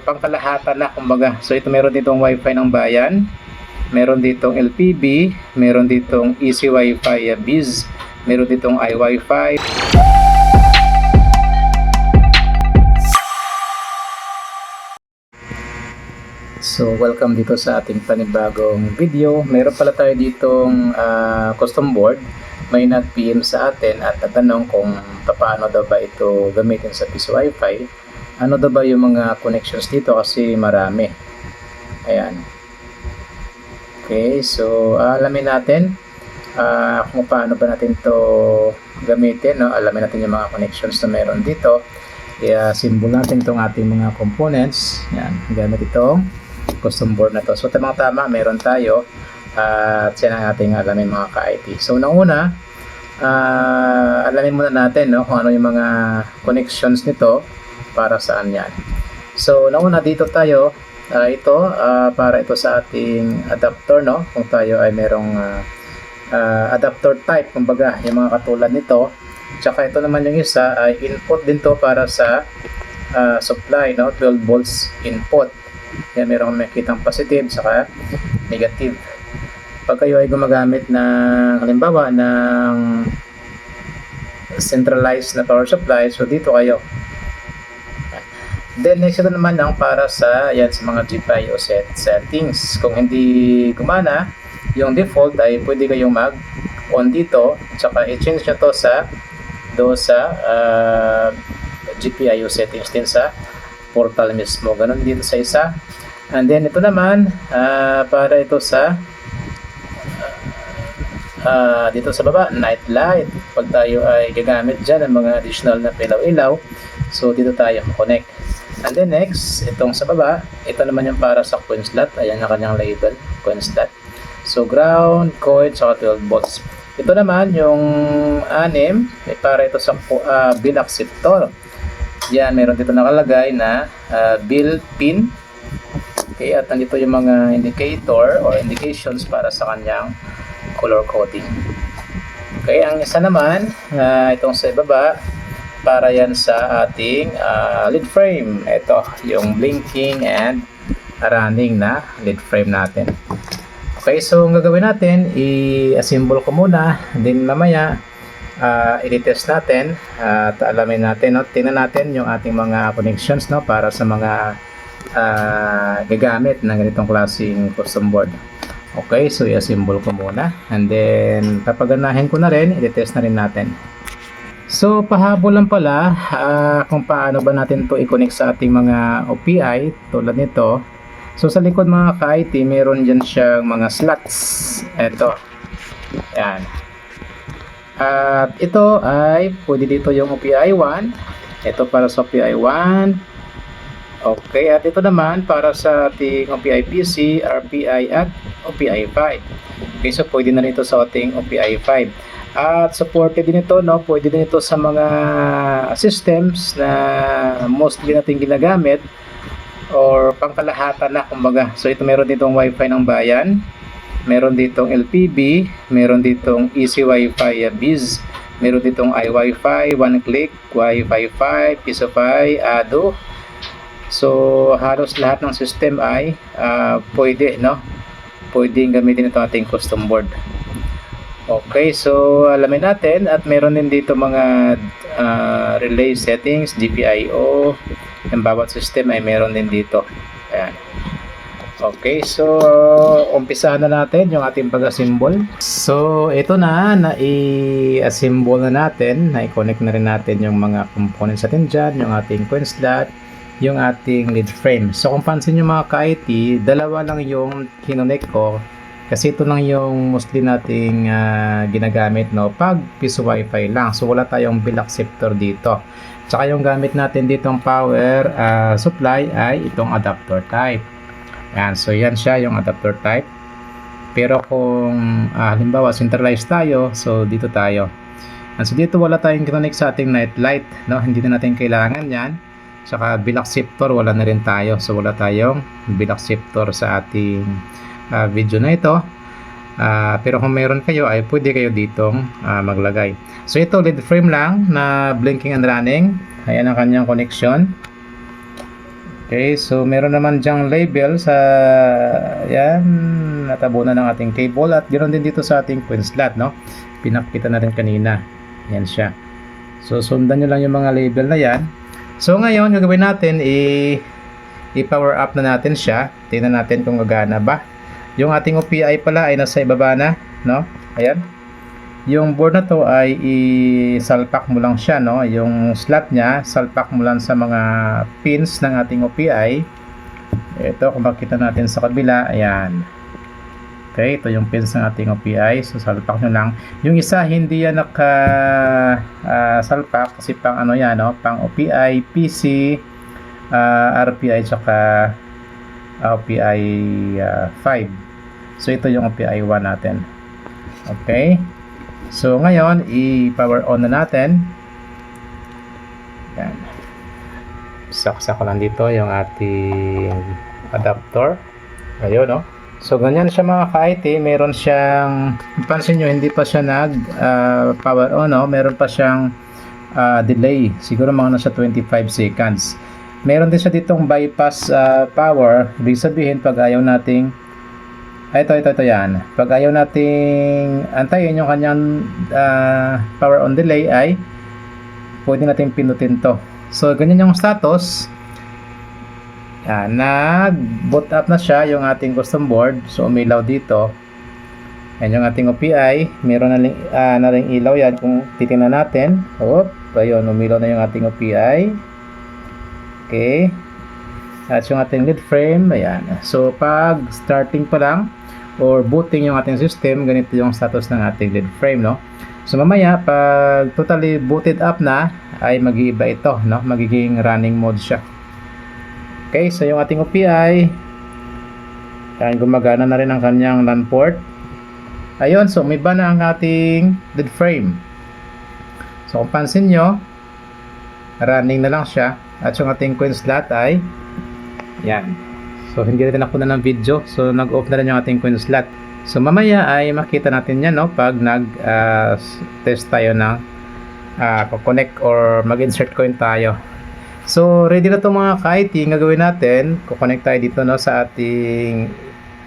pangkalahatan na kumbaga. So ito meron ditong wifi ng bayan, meron ditong LPB, meron ditong Easy Wi-Fi Biz, meron ditong iWiFi. So welcome dito sa ating panibagong video. Meron pala tayo ditong custom board. May nag-PM sa atin at natanong kung paano daw ba ito gamitin sa PC Wi-Fi. Ano daw ba yung mga connections dito kasi marami. Ayan. Okay, so alamin natin kung paano ba natin to gamitin, no? Alamin natin yung mga connections na meron dito. Kaya symbol natin itong ating mga components. Yan, gamit itong custom board na to. So tamang-tama, meron tayo at yan ang ating alamin mga ka-IT. So nauna, alamin muna natin, no, kung ano yung mga connections nito para saan yan. So nauna dito tayo, ito para ito sa ating adapter, no, kung tayo ay merong adapter type, kumbaga yung mga katulad nito. Tsaka ito naman yung isa ay input din to para sa supply, no, 12 volts input. Yan, merong makikitang positive saka negative. Pag kayo ay gumagamit ng halimbawa ng centralized na power supply, so dito kayo. Then next ito naman ang para sa yan sa mga GPIO settings. Kung hindi gumana yung default ay pwede kayong mag-on dito, tsaka i-change nyo to sa GPIO settings din sa portal mismo. Ganun dito sa isa. And then ito naman para ito sa dito sa baba, night light. Pag tayo ay gagamit dyan ng mga additional na ilaw-ilaw, so dito tayo connect. And then next, itong sa baba, ito naman yung para sa coin slot. Ayan ang kanyang label, coin slot. So ground, coin, saka 12 volts. Ito naman yung 6, para ito sa bill acceptor. Yan, meron dito nakalagay na bill pin. Okay, at nandito yung mga indicator or indications para sa kanyang color coding. Okay, ang isa naman, itong sa ibaba, para yan sa ating lead frame. Ito, yung blinking and running na lead frame natin. Okay, so ang gagawin natin, i-assemble ko muna, din mamaya, i-test natin at alamin natin, no? Tingnan natin yung ating mga connections, no, para sa mga gagamit ng ganitong klaseng custom board. Okay, so i-assemble ko muna and then papaganahin ko na rin, i-test na rin natin. So pahabol lang pala kung paano ba natin to i-connect sa ating mga OPI tulad nito. So sa likod mga ka-IT, meron dyan siyang mga slots. Ito, yan. At ito ay pwede dito yung OPI 1. Ito para sa OPI 1. Okay, at ito naman para sa ating OPI PC, RPI at OPI 5. Okay, so pwede na ito sa ating OPI 5. At supported din ito, no? Pwede din ito sa mga systems na mostly natin ginagamit or pangkalahatan na kumbaga. So ito meron ditong Wi-Fi ng bayan, meron ditong LPB, meron ditong Easy Wi-Fi Biz, meron ditong iWiFi, One Click, Wi-Fi 5, Pisofy, Ado. So halos lahat ng system ay pwede, no? Pwedeng gamitin ito ating custom board. Okay, so alamin natin at meron din dito mga relay settings, GPIO. Ang bawat system ay meron din dito. Ayan. Okay, so umpisahan na natin yung ating pag-assemble. So ito na, i-assemble na natin, na-connect na rin natin yung mga components natin dyan, yung ating coin slot, yung ating lead frame. So kung pansin nyo mga ka-IT, dalawa lang yung kinonect ko kasi ito lang yung mostly nating ginagamit, no, pag PC Wi-Fi lang. So wala tayong bill acceptor dito. Tsaka yung gamit natin ditong power supply ay itong adapter type. Yan, so yan siya yung adapter type. Pero kung halimbawa centralized tayo, so dito tayo. And so dito wala tayong kinonect sa ating night light, no, hindi na natin kailangan yan. Saka bill acceptor wala na rin tayo, so wala tayong bill acceptor sa ating video na ito. Pero kung meron kayo ay pwede kayo ditong maglagay. So ito lead frame lang na blinking and running. Ayan ang kanyang connection. Okay, so meron naman dyang label sa yan, natabunan ng ating cable at ganoon din dito sa ating coin slot, no? Pinakita na rin kanina. Yan siya. So sundan nyo lang yung mga label na yan. So ngayon, gagawin natin i-power up na natin siya. Tingnan natin kung gagana ba. Yung ating OPI pala ay nasa ibaba na, no? Ayan. Yung board na to ay isalpak mo lang siya, no? Yung slot niya, salpak mo lang sa mga pins ng ating OPI. Ito, kung makita natin sa kabila, ayan. Okay, ito yung pins ng ating OPI. So, salpak nyo lang. Yung isa, hindi yan salpak kasi pang ano yan, no? Pang OPI, PC, RPI, tsaka OPI 5. So, ito yung OPI 1 natin. Okay. So, ngayon, i-power on na natin. Yan. Saksak ko lang dito yung ating adapter. Ayun, no? So, ganyan siya mga ka-IT. Meron siyang, pansin nyo, hindi pa siya power on, no? Meron pa siyang delay. Siguro mga nasa 25 seconds. Meron din siya ditong bypass power. Ibig sabihin, pag ayaw nating ito yan. Pag ayaw nating antayin yung kanyang power on delay ay pwede nating pinutin to. So, ganyan yung status. Nag-boot up na siya yung ating custom board. So, umilaw dito. Yan yung ating OPI. Meron na ring ilaw yan kung titingnan natin. Ayun, umilaw na yung ating OPI. Okay. At yung ating lead frame, ayan. So, pag starting pa lang or booting yung ating system, ganito yung status ng ating lead frame, no? So, mamaya, pag totally booted up na, ay mag-iiba ito, no? Magiging running mode siya. Okay, so yung ating OPI, ayan, gumagana na rin ang kanyang LAN port. Ayun, so umiba na ang ating lead frame. So, kung pansin nyo, running na lang siya. At yung ating coin slot ay yan. So, hindi rin ako na ng video. So, nag-off na rin yung ating coin slot. So, mamaya ay makita natin yan, no? Pag nag-test tayo ng connect or mag-insert coin tayo. So, ready na itong mga ka-IT. Gagawin natin, kukonect tayo dito, no? Sa ating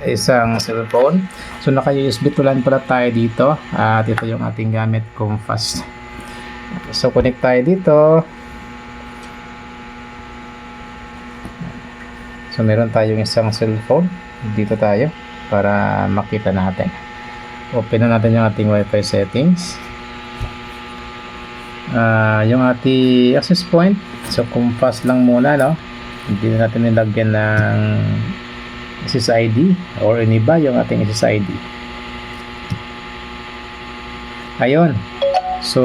isang cellphone. So, naka-USB to LAN pala tayo dito. At ito yung ating gamit kong fast. So, connect tayo dito. So, meron tayong isang cellphone. Dito tayo para makita natin. Open na natin yung ating Wi-Fi settings. Yung ating access point. So, compass lang muna, no? Hindi na natin nilagyan ng SSID or iniba yung ating SSID. Ayun. So,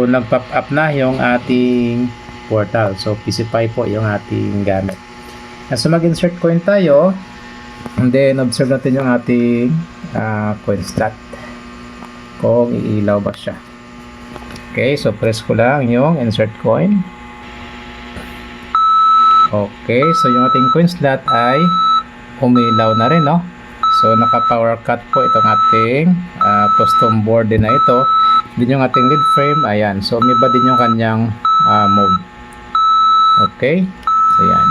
nag-pop up na yung ating portal. So, PCPi po yung ating gamit. So, mag-insert coin tayo. And then, observe natin yung ating coin slot. Kung iilaw ba siya. Okay, so press ko lang yung insert coin. Okay, so yung ating coin slot ay umilaw na rin, no? So, naka-power cut po itong ating custom board din na ito. Din yung ating lead frame. Ayan, so umiba din yung kanyang mode. Okay, so yan.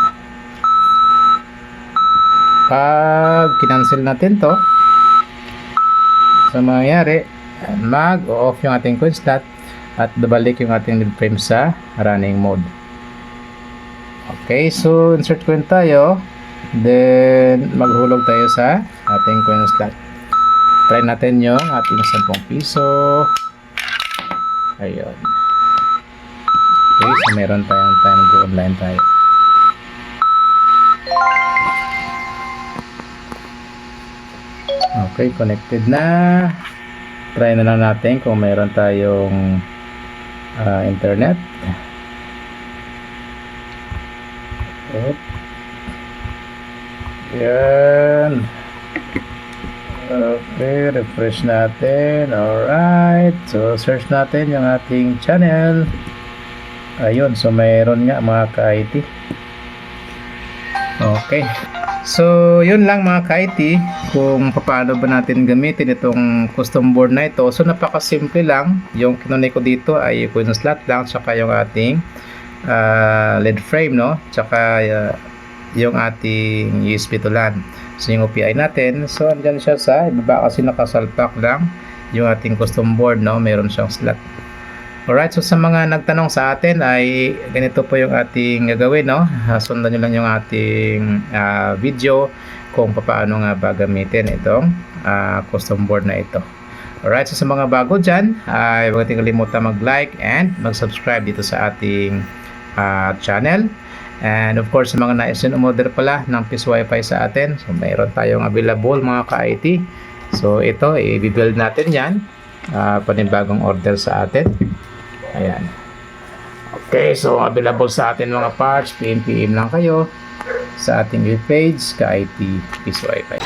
Pag kinancel natin to, so mangyayari, mag-off yung ating coin slot at babalik yung ating lead frame sa running mode. Okay, so insert coin tayo, then maghulog tayo sa ating coin slot. Try natin yung ating 10 piso. Ayun. Okay, so meron tayong time go online tayo. Okay, connected na. Try na lang natin kung meron tayong internet. Yan. Okay, refresh natin. Alright. So, search natin yung ating channel. Ayun. So, mayroon nga mga ka-IT. Okay. So, yun lang mga ka-IT kung paano ba natin gamitin itong custom board na ito. So, napakasimple lang. Yung kinunay ko dito ay coin slot lang, tsaka yung ating lead frame, no? Tsaka yung ating USB to LAN. So yung OPI natin, so andyan siya sa ibaba kasi nakasalpak lang yung ating custom board, no? Meron siyang slot. Alright, so sa mga nagtanong sa atin ay ganito po yung ating gagawin, no? Sundan nyo lang yung ating video kung paano nga ba gamitin itong custom board na ito. Alright, so sa mga bago dyan ay huwag natin kalimutan mag-like and mag-subscribe dito sa ating channel. And of course, sa mga nais yun umorder pala ng Peace Wi-Fi sa atin, so mayroon tayong available mga ka-IT. So ito, i-build natin yan, panibagong order sa atin. Ayan. Okay, so available sa atin mga parts, PM lang kayo sa ating page, ka-IT Peace Wi-Fi.